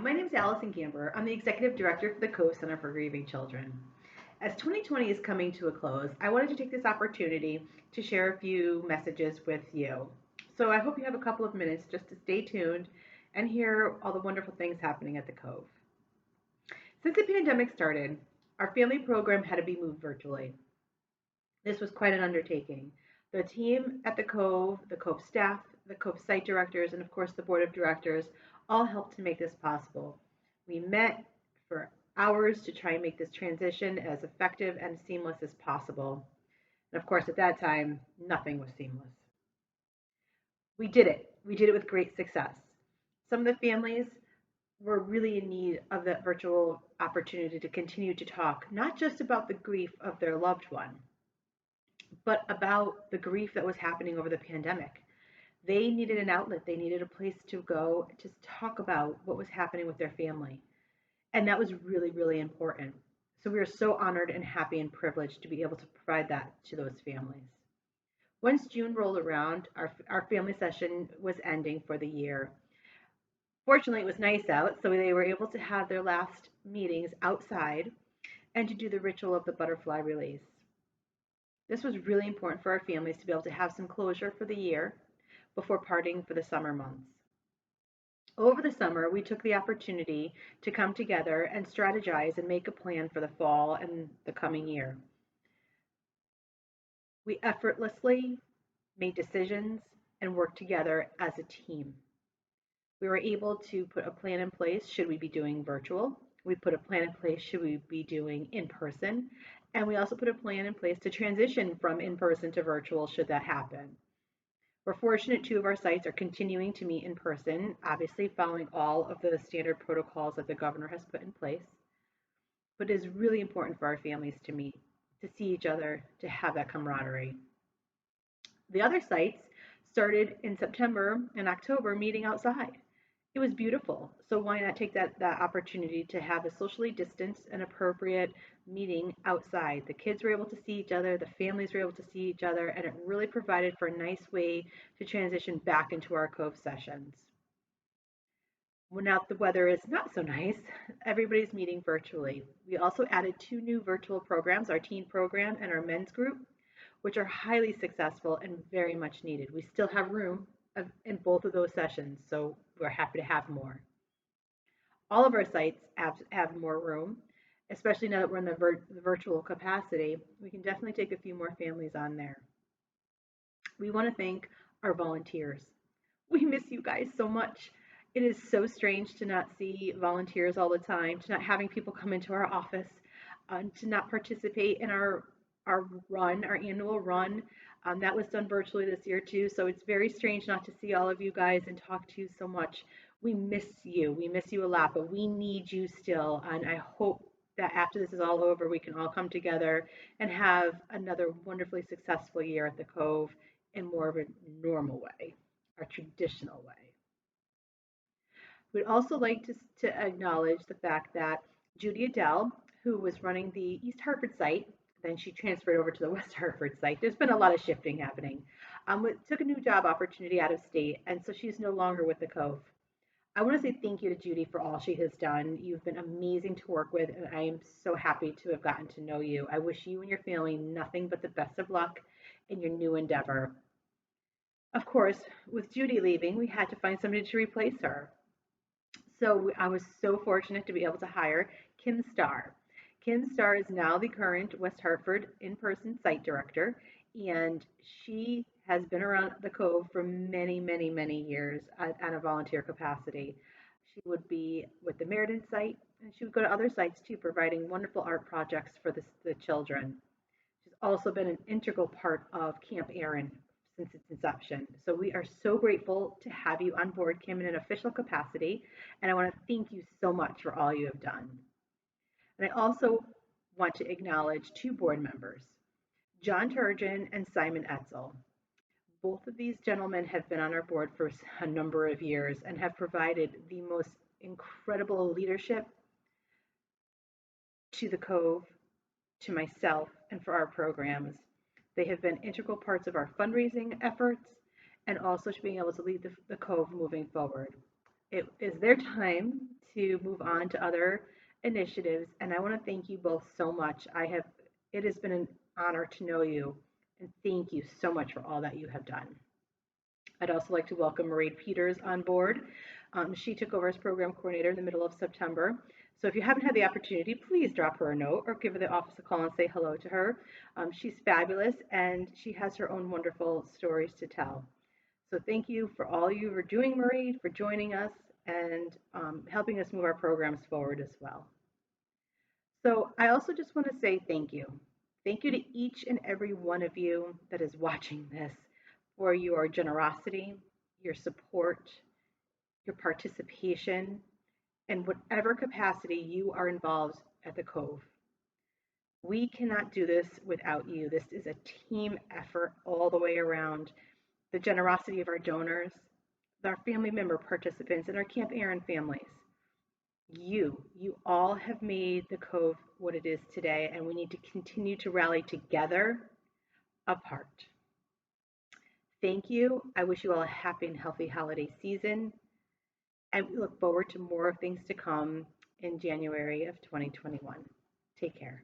my name is Allison Gamber. I'm the Executive Director for the Co Center for Grieving Children. As 2020 is coming to a close, I wanted to take this opportunity to share a few messages with you. So I hope you have a couple of minutes just to stay tuned and hear all the wonderful things happening at the Cove. Since the pandemic started, our family program had to be moved virtually. This was quite an undertaking. The team at the Cove staff, the Cove site directors, and of course the board of directors all helped to make this possible. We met for hours to try and make this transition as effective and seamless as possible. And of course, at that time, nothing was seamless. We did it. We did it with great success. Some of the families were really in need of that virtual opportunity to continue to talk, not just about the grief of their loved one, but about the grief that was happening over the pandemic. They needed an outlet, they needed a place to go to talk about what was happening with their family. And that was really, really important. So we are so honored and happy and privileged to be able to provide that to those families. Once June rolled around, our family session was ending for the year. Fortunately, it was nice out, so they were able to have their last meetings outside and to do the ritual of the butterfly release. This was really important for our families to be able to have some closure for the year before parting for the summer months. Over the summer, we took the opportunity to come together and strategize and make a plan for the fall and the coming year. We effortlessly made decisions and worked together as a team. We were able to put a plan in place should we be doing virtual. We put a plan in place should we be doing in person. And we also put a plan in place to transition from in person to virtual should that happen. We're fortunate two of our sites are continuing to meet in person, obviously following all of the standard protocols that the governor has put in place. But it is really important for our families to meet, to see each other, to have that camaraderie. The other sites started in September and October meeting outside. It was beautiful. So why not take that opportunity to have a socially distanced and appropriate meeting outside? The kids were able to see each other, the families were able to see each other, and it really provided for a nice way to transition back into our Cove sessions. When now the weather is not so nice, everybody's meeting virtually. We also added two new virtual programs, our teen program and our men's group, which are highly successful and very much needed. We still have room in both of those sessions, so we're happy to have more. All of our sites have more room, especially now that we're in the virtual capacity. We can definitely take a few more families on there. We want to thank our volunteers. We miss you guys so much. It is so strange to not see volunteers all the time, to not having people come into our office, to not participate in our annual run. That was done virtually this year too, so it's very strange not to see all of you guys and talk to you so much. We miss you. We miss you a lot, but we need you still, and I hope that after this is all over, we can all come together and have another wonderfully successful year at the Cove in more of a normal way, our traditional way. We'd also like to acknowledge the fact that Judy Adele, who was running the East Hartford site, then she transferred over to the West Hartford site. There's been a lot of shifting happening. Took a new job opportunity out of state, and so she's no longer with the Cove. I want to say thank you to Judy for all she has done. You've been amazing to work with, and I am so happy to have gotten to know you. I wish you and your family nothing but the best of luck in your new endeavor. Of course, with Judy leaving, we had to find somebody to replace her. So I was so fortunate to be able to hire Kim Starr. Kim Starr is now the current West Hartford in-person site director, and she has been around the Cove for many, many, many years on a volunteer capacity. She would be with the Meriden site, and she would go to other sites too, providing wonderful art projects for the children. She's also been an integral part of Camp Aaron since its inception. So we are so grateful to have you on board, Kim, in an official capacity, and I want to thank you so much for all you have done. And I also want to acknowledge two board members, John Turgeon and Simon Etzel. Both of these gentlemen have been on our board for a number of years and have provided the most incredible leadership to the Cove, to myself, and for our programs. They have been integral parts of our fundraising efforts and also to being able to lead the Cove moving forward. it is their time to move on to other initiatives. And I want to thank you both so much. It has been an honor to know you. And thank you so much for all that you have done. I'd also like to welcome Marie Peters on board. She took over as program coordinator in the middle of September. So if you haven't had the opportunity, please drop her a note or give the office a call and say hello to her. She's fabulous and she has her own wonderful stories to tell. So thank you for all you are doing, Marie, for joining us and helping us move our programs forward as well. So I also just want to say thank you. Thank you to each and every one of you that is watching this for your generosity, your support, your participation, and whatever capacity you are involved at the Cove. We cannot do this without you. This is a team effort all the way around. The generosity of our donors, our family member participants, and our Camp Aaron families. You all have made the Cove what it is today, and we need to continue to rally together apart. Thank you. I wish you all a happy and healthy holiday season, and we look forward to more things to come in January of 2021. Take care.